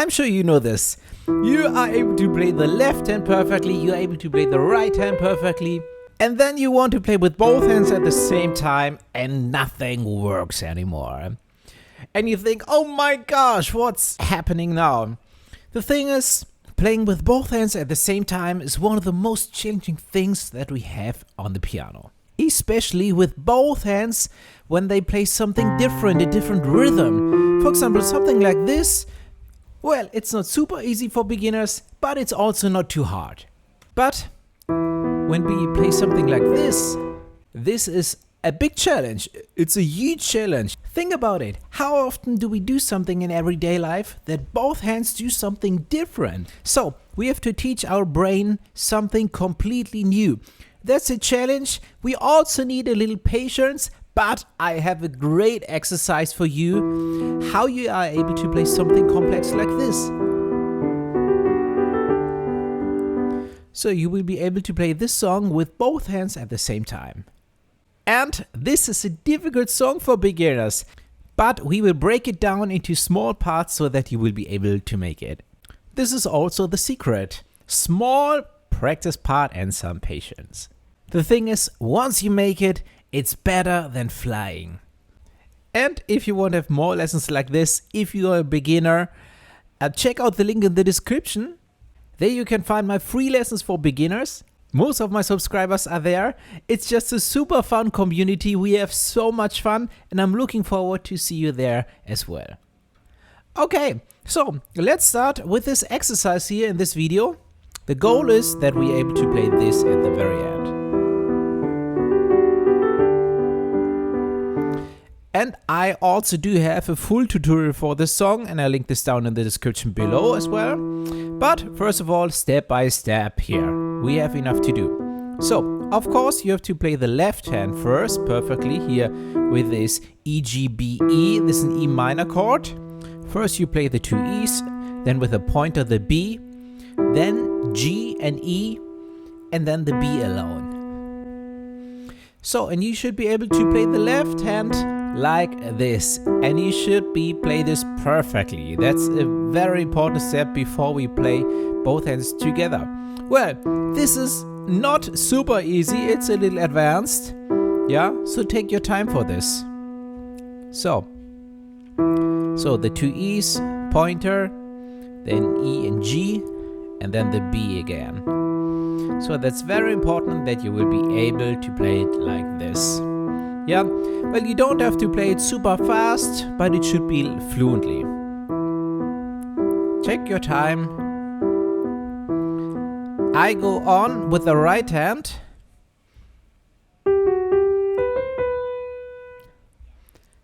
I'm sure you know this. You are able to play the left hand perfectly, you are able to play the right hand perfectly, and then you want to play with both hands at the same time and nothing works anymore. And you think, oh my gosh, what's happening now? The thing is, playing with both hands at the same time is one of the most challenging things that we have on the piano. Especially with both hands when they play something different, a different rhythm. For example, something like this. Well, it's not super easy for beginners, but it's also not too hard. But when we play something like this is a big challenge. It's a huge challenge. Think about it. How often do we do something in everyday life that both hands do something different? So we have to teach our brain something completely new. That's a challenge. We also need a little patience, but I have a great exercise for you, how you are able to play something complex like this. So you will be able to play this song with both hands at the same time. And this is a difficult song for beginners, but we will break it down into small parts so that you will be able to make it. This is also the secret. Small practice part and some patience. The thing is, once you make it, it's better than flying. And if you want to have more lessons like this, if you are a beginner, check out the link in the description. There you can find my free lessons for beginners. Most of my subscribers are there. It's just a super fun community. We have so much fun and I'm looking forward to see you there as well. Okay, so let's start with this exercise here in this video. The goal is that we are able to play this at the very end. And I also do have a full tutorial for this song and I'll link this down in the description below as well. But first of all, step by step here, we have enough to do. So, of course, you have to play the left hand first perfectly here with this E, G, B, E. This is an E minor chord. First you play the two E's, then with a pointer the B, then G and E, and then the B alone. So, and you should be able to play the left hand like this, and you should play this perfectly. That's a very important step before we play both hands together. Well, this is not super easy, it's a little advanced, yeah, so take your time for this. So the two E's, pointer, then E and G, and then the B again. So that's very important that you will be able to play it like this. Yeah, well, you don't have to play it super fast, but it should be fluently. Take your time. I go on with the right hand.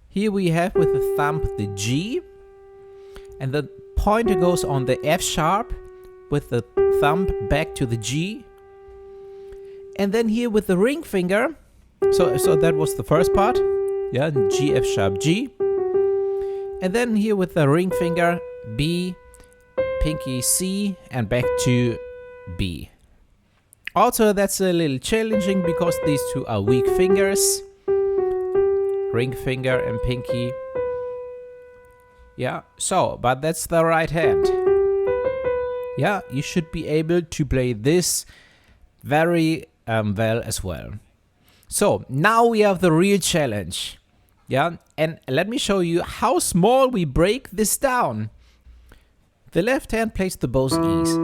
Here we have with the thumb the G, and the pointer goes on the F sharp with the thumb back to the G. And then here with the ring finger, so that was the first part, yeah, G, F sharp, G. And then here with the ring finger, B, pinky C, and back to B. Also, that's a little challenging because these two are weak fingers, ring finger and pinky. Yeah, so, but that's the right hand. Yeah, you should be able to play this very well as well. So now we have the real challenge. Yeah, and let me show you how small we break this down. The left hand plays the both E's.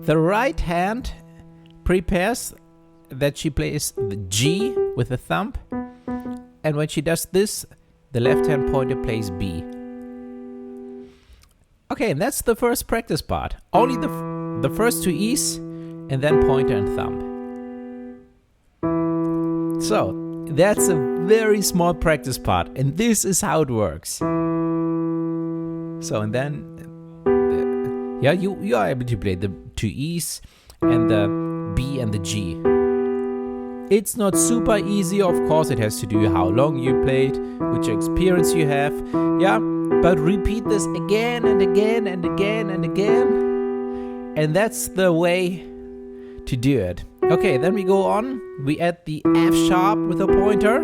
The right hand prepares that she plays the G with the thumb. And when she does this, the left hand pointer plays B. Okay, and that's the first practice part. Only the first two E's and then pointer and thumb. So, that's a very small practice part, and this is how it works. So, and then, you are able to play the two E's and the B and the G. It's not super easy, of course, it has to do how long you played, which experience you have, yeah, but repeat this again and again and again and again, and that's the way to do it. Okay, then we go on, we add the F sharp with a pointer.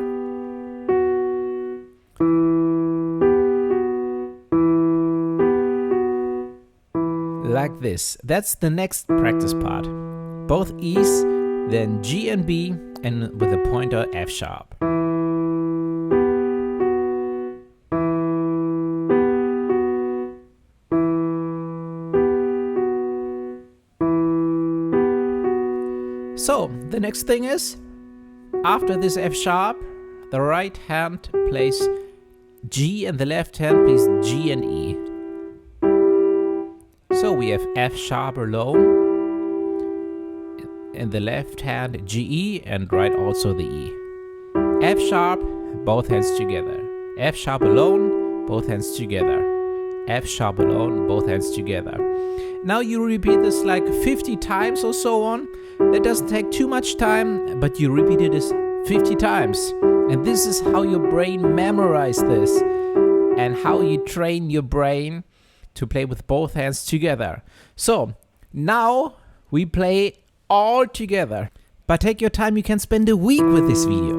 like this. That's the next practice part. Both E's, then G and B, and with the pointer F sharp. So, the next thing is, after this F sharp, the right hand plays G and the left hand plays G and E. So we have F sharp alone, in the left hand G, E, and right also the E. F sharp, both hands together. F sharp alone, both hands together. F sharp alone, both hands together. Now you repeat this like 50 times or so on. That doesn't take too much time, but you repeat it 50 times. And this is how your brain memorizes this and how you train your brain to play with both hands together. So now we play all together. But take your time, you can spend a week with this video.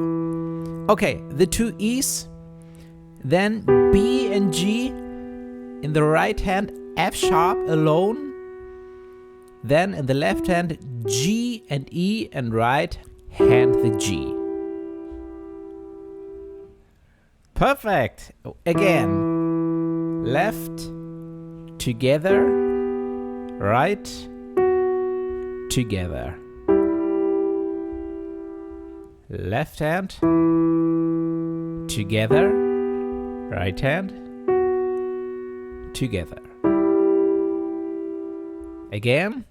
Okay, the two E's, then B and G, in the right hand F sharp alone, then in the left hand G and E, and right hand the G. Perfect. Again, left together, right together. Left hand together, right hand together. Again,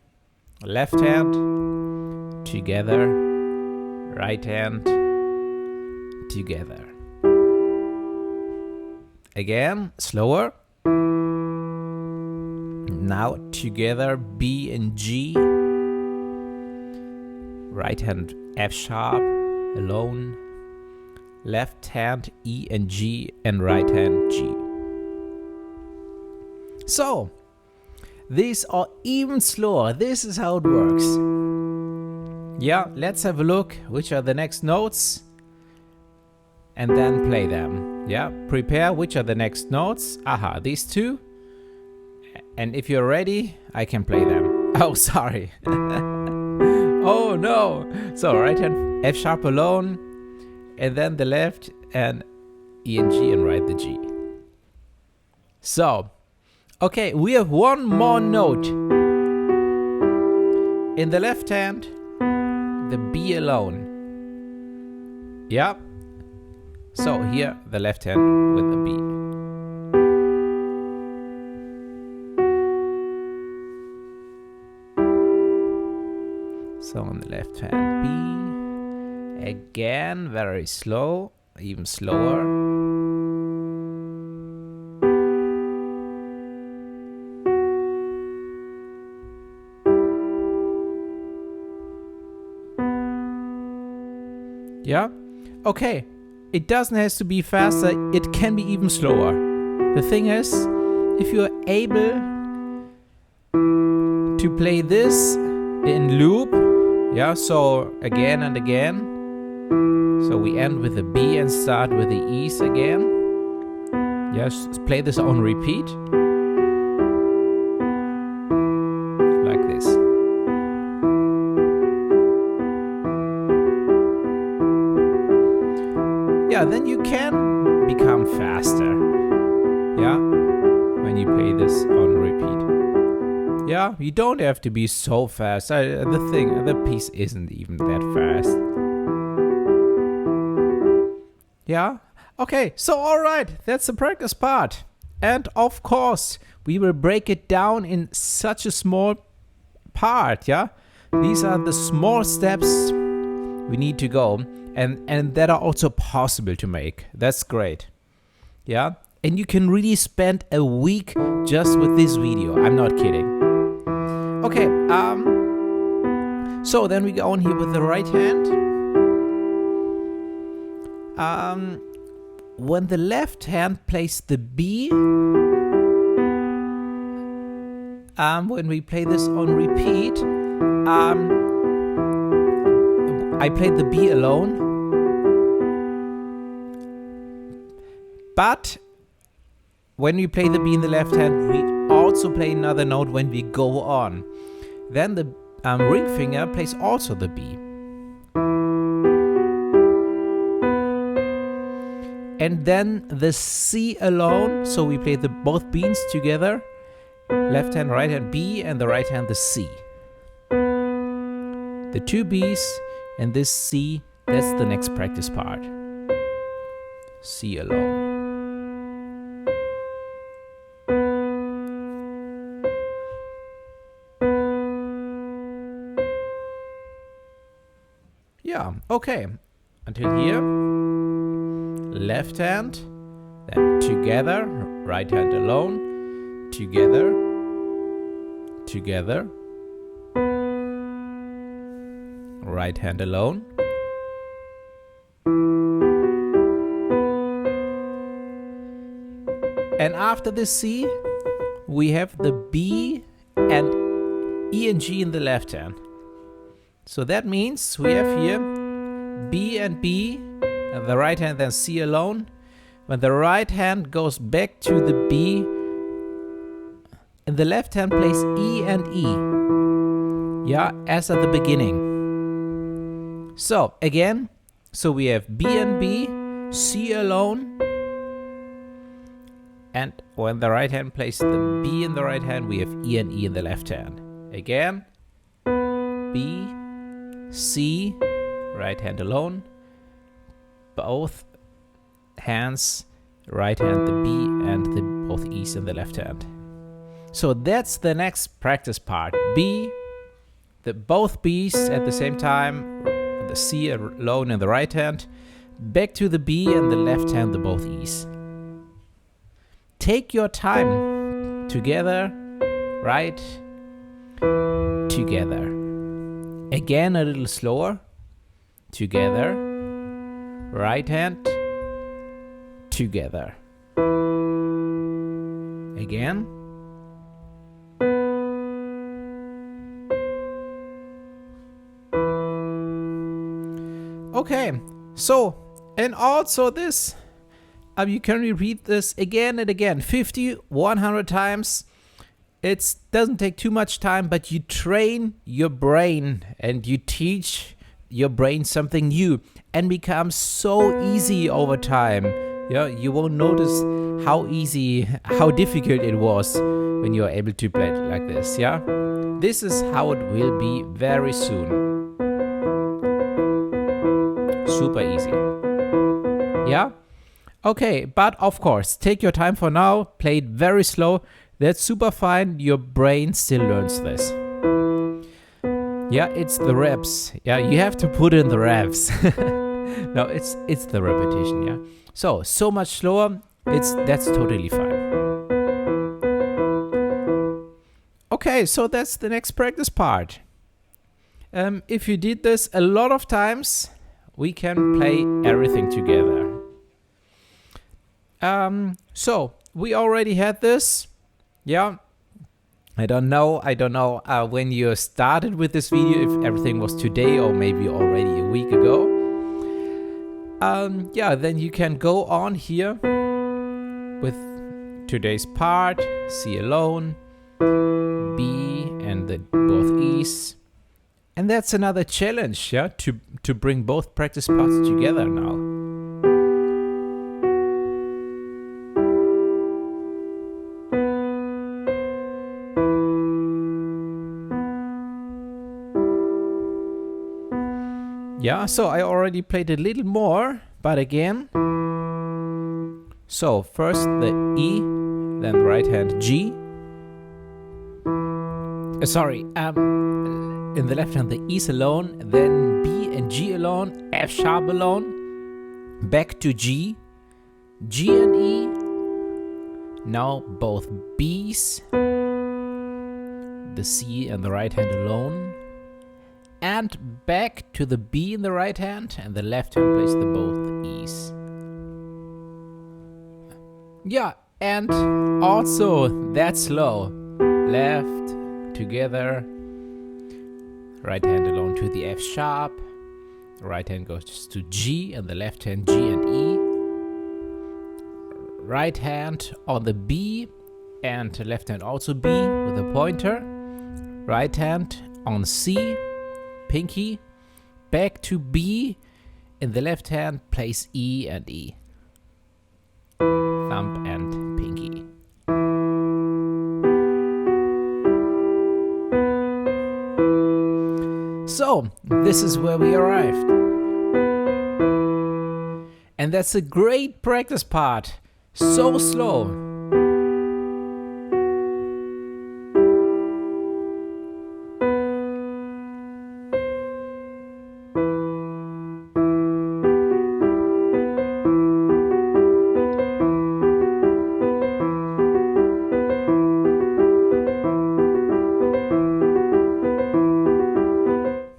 left hand together, right hand together. Again, slower. Now together, B and G. Right hand F sharp alone. Left hand E and G, and right hand G. So, these are even slower. This is how it works. Yeah, let's have a look which are the next notes and then play them. Yeah, prepare which are the next notes. Aha, these two. And if you're ready, I can play them. Oh, sorry. Oh no. So right hand F sharp alone, and then the left and E and G, and right the G. So, okay, we have one more note. In the left hand, the B alone. Yeah. So here, the left hand with the B. So on the left hand B. Again, very slow, even slower. Yeah, okay, it doesn't have to be faster, it can be even slower. The thing is, if you're able to play this in loop, yeah, so again and again, so we end with the B and start with the E's again. Yes, play this on repeat, like this. Yeah, then you can become faster. Yeah, when you play this on repeat. Yeah, you don't have to be so fast. The piece isn't even that fast. Yeah, okay, so alright, that's the practice part. And of course, we will break it down in such a small part, yeah? These are the small steps we need to go. And that are also possible to make. That's great. Yeah? And you can really spend a week just with this video. I'm not kidding. Okay, so then we go on here with the right hand. When the left hand plays the B, when we play this on repeat, I played the B alone, but when we play the B in the left hand, we also play another note when we go on. Then the ring finger plays also the B. And then the C alone, so we play the both B's together. Left hand, right hand B, and the right hand the C. The two B's and this C, that's the next practice part. C alone. Yeah, okay. Until here. Left hand, then together, right hand alone, together, together, right hand alone, and after the C, we have the B and E and G in the left hand. So that means we have here B and B, and the right hand then C alone. When the right hand goes back to the B, and the left hand plays E and E. Yeah, as at the beginning. So again, so we have B and B, C alone. And when the right hand plays the B in the right hand, we have E and E in the left hand. Again, B, C, right hand alone. Both hands, right hand the B and the both E's in the left hand. So that's the next practice part. B, the both B's at the same time, the C alone in the right hand, back to the B and the left hand the both E's. Take your time. Together, right, together. Again a little slower. Together, right hand, together. Again. Okay, so, and also this, you can repeat this again and again, 50, 100 times. It doesn't take too much time, but you train your brain and you teach your brain something new, and becomes so easy over time. Yeah, you won't notice how easy, how difficult it was when you're able to play it like this. Yeah, this is how it will be very soon. Super easy. Yeah. Okay, but of course, take your time for now. Play it very slow. That's super fine. Your brain still learns this. Yeah, it's the reps. Yeah, you have to put in the reps. No, it's the repetition. Yeah. So much slower. That's totally fine. Okay, so that's the next practice part. If you did this a lot of times, we can play everything together. So we already had this. Yeah. I don't know when you started with this video, if everything was today or maybe already a week ago. Yeah, then you can go on here with today's part, C alone, B and the both E's. And that's another challenge, yeah, to bring both practice parts together now. Yeah, so I already played a little more, but again. So first the E, then right hand G. In the left hand the E's alone, then B and G alone, F sharp alone, back to G, G and E. Now both B's, the C and the right hand alone. And back to the B in the right hand, and the left hand plays the both E's. Yeah, and also that's slow. Left, together, right hand alone to the F sharp, right hand goes to G, and the left hand G and E. Right hand on the B, and left hand also B with a pointer, right hand on C, pinky, back to B, in the left hand plays E and E, thumb and pinky. So, this is where we arrived. And that's a great practice part. So slow.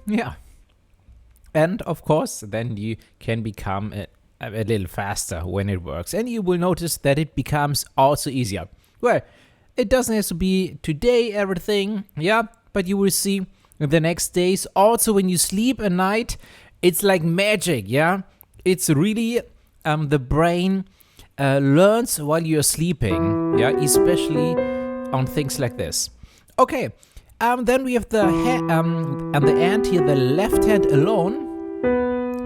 Yeah. And of course, then you can become a little faster when it works. And you will notice that it becomes also easier. Well, it doesn't have to be today everything, yeah, but you will see the next days. Also, when you sleep at night, it's like magic, yeah. It's really the brain learns while you're sleeping, yeah, especially on things like this. Okay. Then we have the and the end here, the left hand alone.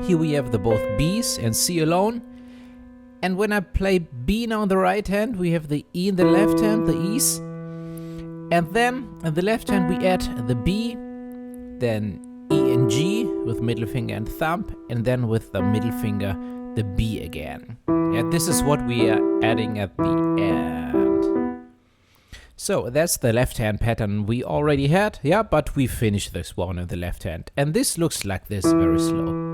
Here we have the both B's and C alone. And when I play B now on the right hand, we have the E in the left hand, the E's. And then on the left hand we add the B, then E and G with middle finger and thumb, and then with the middle finger the B again. Yeah, this is what we are adding at the end. So that's the left hand pattern we already had, yeah, but we finished this one in the left hand. And this looks like this, very slow.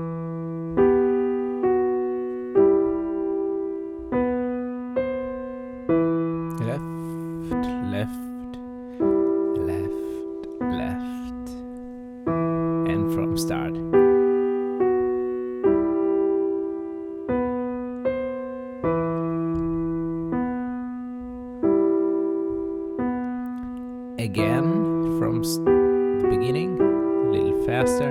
Left, left, left, left. And from start. Again, from the beginning, a little faster.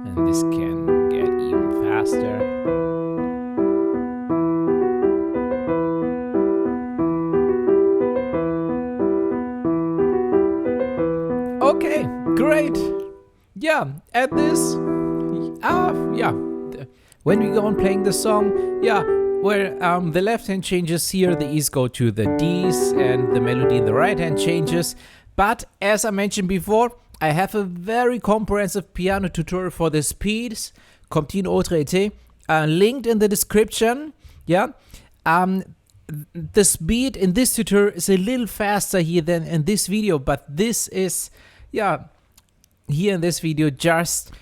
And this can get even faster. Okay, great. Yeah, at this, yeah, when we go on playing the song, yeah, where the left hand changes here, the E's go to the D's, and the melody in the right hand changes. But as I mentioned before, I have a very comprehensive piano tutorial for this piece, Comptine Autre été, linked in the description. Yeah, the speed in this tutorial is a little faster here than in this video, but this is, yeah, here in this video just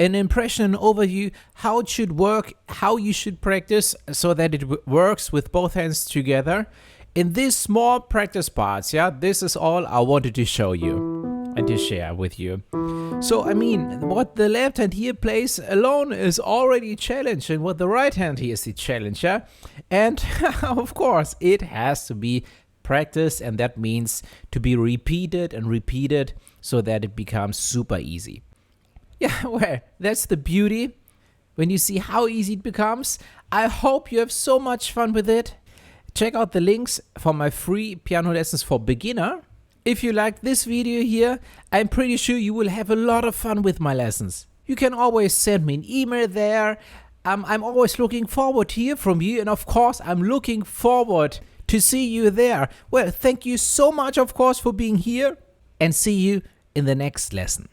an impression, an overview, how it should work, how you should practice so that it works with both hands together. In these small practice parts, yeah, this is all I wanted to show you and to share with you. So, I mean, what the left hand here plays alone is already a challenge, and what the right hand here is the challenge, yeah? And, of course, it has to be practiced, and that means to be repeated and repeated so that it becomes super easy. Yeah, well, that's the beauty when you see how easy it becomes. I hope you have so much fun with it. Check out the links for my free piano lessons for beginner. If you like this video here, I'm pretty sure you will have a lot of fun with my lessons. You can always send me an email there. I'm always looking forward to hear from you, and of course I'm looking forward to see you there. Well, thank you so much, of course, for being here, and see you in the next lesson.